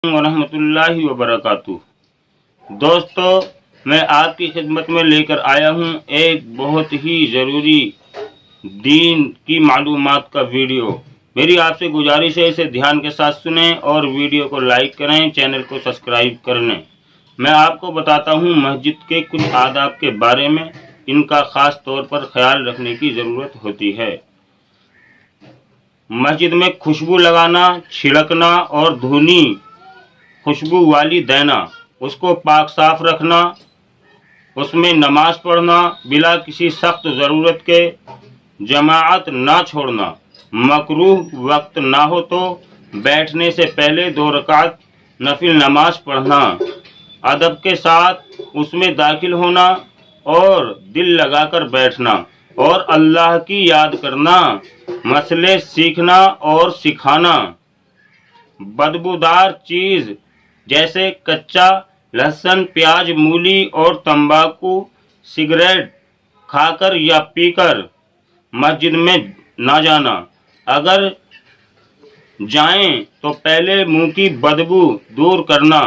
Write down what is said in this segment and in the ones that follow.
ورحمۃ اللہ وبرکاتہ۔ دوستو، میں آپ کی خدمت میں لے کر آیا ہوں ایک بہت ہی ضروری دین کی معلومات کا ویڈیو۔ میری آپ سے گزارش ہے اسے دھیان کے ساتھ سنیں اور ویڈیو کو لائک کریں، چینل کو سبسکرائب کر لیں۔ میں آپ کو بتاتا ہوں مسجد کے کچھ آداب کے بارے میں، ان کا خاص طور پر خیال رکھنے کی ضرورت ہوتی ہے۔ مسجد میں خوشبو لگانا، چھڑکنا اور دھونی خوشبو والی دینا، اس کو پاک صاف رکھنا، اس میں نماز پڑھنا، بلا کسی سخت ضرورت کے جماعت نہ چھوڑنا، مکروہ وقت نہ ہو تو بیٹھنے سے پہلے 2 رکعت نفل نماز پڑھنا، ادب کے ساتھ اس میں داخل ہونا اور دل لگا کر بیٹھنا اور اللہ کی یاد کرنا، مسئلے سیکھنا اور سکھانا، بدبودار چیز جیسے کچا لہسن، پیاز، مولی اور تمباکو، سگریٹ کھا کر یا پی کر مسجد میں نہ جانا، اگر جائیں تو پہلے منہ کی بدبو دور کرنا،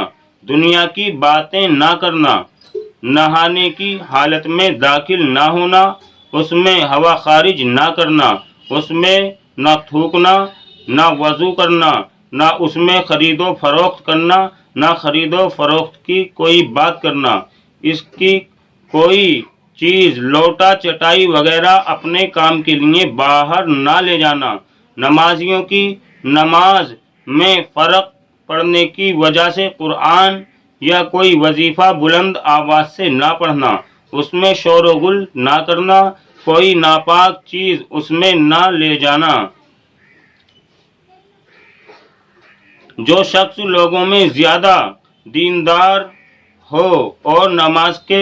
دنیا کی باتیں نہ کرنا، نہانے کی حالت میں داخل نہ ہونا، اس میں ہوا خارج نہ کرنا، اس میں نہ تھوکنا، نہ وضو کرنا، نہ اس میں خرید و فروخت کرنا، نہ خرید و فروخت کی کوئی بات کرنا، اس کی کوئی چیز لوٹا چٹائی وغیرہ اپنے کام کے لیے باہر نہ لے جانا، نمازیوں کی نماز میں فرق پڑنے کی وجہ سے قرآن یا کوئی وظیفہ بلند آواز سے نہ پڑھنا، اس میں شور و غل نہ کرنا، کوئی ناپاک چیز اس میں نہ لے جانا۔ جو شخص لوگوں میں زیادہ دیندار ہو اور نماز کے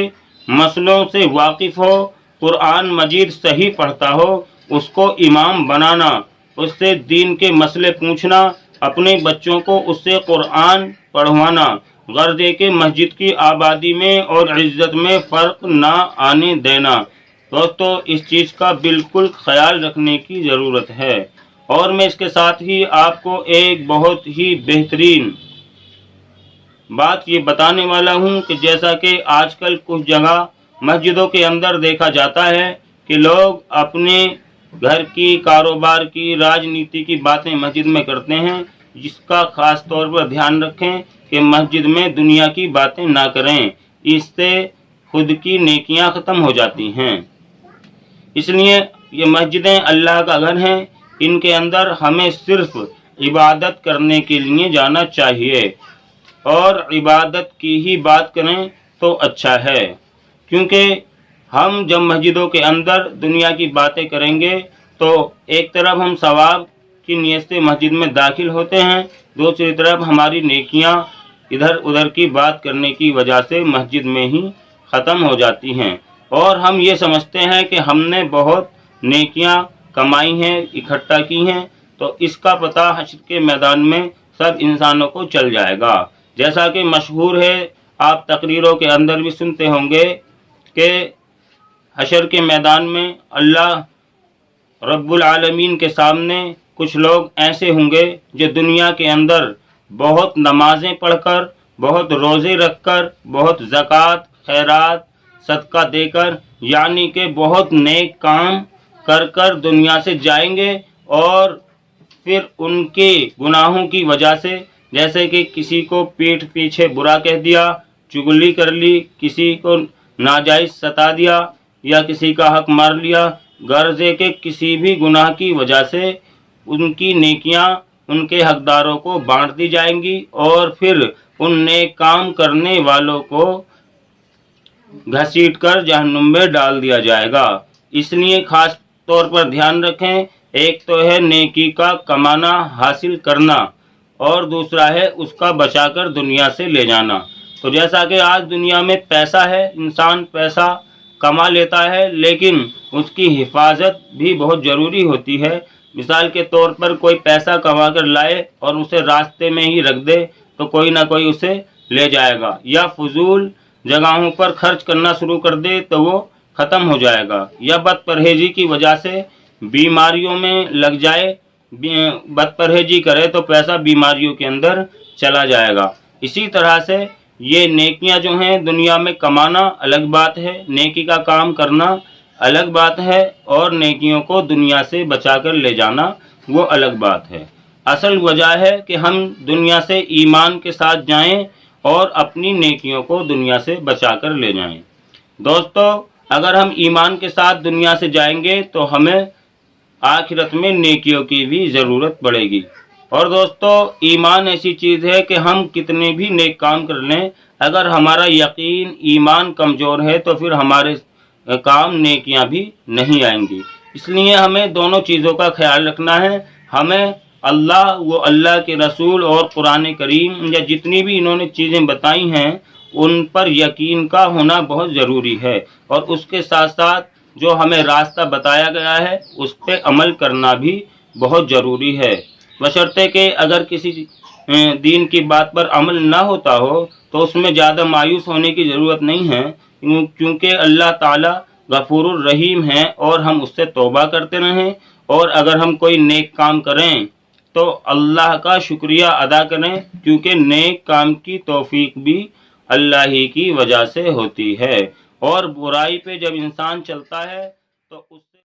مسئلوں سے واقف ہو، قرآن مجید صحیح پڑھتا ہو، اس کو امام بنانا، اس سے دین کے مسئلے پوچھنا، اپنے بچوں کو اس سے قرآن پڑھوانا، غرض ہے کہ مسجد کی آبادی میں اور عزت میں فرق نہ آنے دینا۔ دوستو، اس چیز کا بالکل خیال رکھنے کی ضرورت ہے، اور میں اس کے ساتھ ہی آپ کو ایک بہت ہی بہترین بات یہ بتانے والا ہوں کہ جیسا کہ آج کل کچھ جگہ مسجدوں کے اندر دیکھا جاتا ہے کہ لوگ اپنے گھر کی، کاروبار کی، راجنیتی کی باتیں مسجد میں کرتے ہیں، جس کا خاص طور پر دھیان رکھیں کہ مسجد میں دنیا کی باتیں نہ کریں، اس سے خود کی نیکیاں ختم ہو جاتی ہیں۔ اس لیے یہ مسجدیں اللہ کا گھر ہیں، ان کے اندر ہمیں صرف عبادت کرنے کے لیے جانا چاہیے، اور عبادت کی ہی بات کریں تو اچھا ہے، کیونکہ ہم جب مسجدوں کے اندر دنیا کی باتیں کریں گے تو ایک طرف ہم ثواب کی نیت سے مسجد میں داخل ہوتے ہیں، دوسری طرف ہماری نیکیاں ادھر ادھر کی بات کرنے کی وجہ سے مسجد میں ہی ختم ہو جاتی ہیں، اور ہم یہ سمجھتے ہیں کہ ہم نے بہت نیکیاں کمائی ہیں، اکٹھا کی ہیں، تو اس کا پتہ حشر کے میدان میں سب انسانوں کو چل جائے گا۔ جیسا کہ مشہور ہے، آپ تقریروں کے اندر بھی سنتے ہوں گے کہ حشر کے میدان میں اللہ رب العالمین کے سامنے کچھ لوگ ایسے ہوں گے جو دنیا کے اندر بہت نمازیں پڑھ کر، بہت روزے رکھ کر، بہت زکوٰۃ، خیرات، صدقہ دے کر، یعنی کہ بہت نیک کام کر کر دنیا سے جائیں گے، اور پھر ان کے گناہوں کی وجہ سے، جیسے کہ کسی کو پیٹھ پیچھے برا کہہ دیا، چغلی کر لی، کسی کو ناجائز ستا دیا یا کسی کا حق مار لیا، غرض ہے کہ کسی بھی گناہ کی وجہ سے ان کی نیکیاں ان کے حقداروں کو بانٹ دی جائیں گی، اور پھر ان نیک کام کرنے والوں کو گھسیٹ کر جہنم میں ڈال دیا جائے گا۔ اس لیے خاص طور پر دھیان رکھیں، ایک تو ہے نیکی کا کمانا، حاصل کرنا، اور دوسرا ہے اس کا بچا کر دنیا سے لے جانا۔ تو جیسا کہ آج دنیا میں پیسہ ہے، انسان پیسہ کما لیتا ہے، لیکن اس کی حفاظت بھی بہت ضروری ہوتی ہے۔ مثال کے طور پر کوئی پیسہ کما کر لائے اور اسے راستے میں ہی رکھ دے تو کوئی نہ کوئی اسے لے جائے گا، یا فضول جگہوں پر خرچ کرنا شروع کر دے تو وہ ختم ہو جائے گا، یا بد پرہیزی کی وجہ سے بیماریوں میں لگ جائے، بد پرہیزی کرے تو پیسہ بیماریوں کے اندر چلا جائے گا۔ اسی طرح سے یہ نیکیاں جو ہیں دنیا میں کمانا الگ بات ہے، نیکی کا کام کرنا الگ بات ہے، اور نیکیوں کو دنیا سے بچا کر لے جانا وہ الگ بات ہے۔ اصل وجہ ہے کہ ہم دنیا سے ایمان کے ساتھ جائیں اور اپنی نیکیوں کو دنیا سے بچا کر لے جائیں۔ دوستو، اگر ہم ایمان کے ساتھ دنیا سے جائیں گے تو ہمیں آخرت میں نیکیوں کی بھی ضرورت پڑے گی۔ اور دوستو، ایمان ایسی چیز ہے کہ ہم کتنے بھی نیک کام کر لیں، اگر ہمارا یقین ایمان کمزور ہے تو پھر ہمارے کام نیکیاں بھی نہیں آئیں گی۔ اس لیے ہمیں دونوں چیزوں کا خیال رکھنا ہے۔ ہمیں اللہ کے رسول اور قرآن کریم یا جتنی بھی انہوں نے چیزیں بتائی ہیں ان پر یقین کا ہونا بہت ضروری ہے، اور اس کے ساتھ ساتھ جو ہمیں راستہ بتایا گیا ہے اس پہ عمل کرنا بھی بہت ضروری ہے، بشرطے کہ اگر کسی دین کی بات پر عمل نہ ہوتا ہو تو اس میں زیادہ مایوس ہونے کی ضرورت نہیں ہے، کیونکہ اللہ تعالی غفور الرحیم ہے، اور ہم اس سے توبہ کرتے رہیں، اور اگر ہم کوئی نیک کام کریں تو اللہ کا شکریہ ادا کریں، کیونکہ نیک کام کی توفیق بھی اللہ ہی کی وجہ سے ہوتی ہے، اور برائی پہ جب انسان چلتا ہے تو اس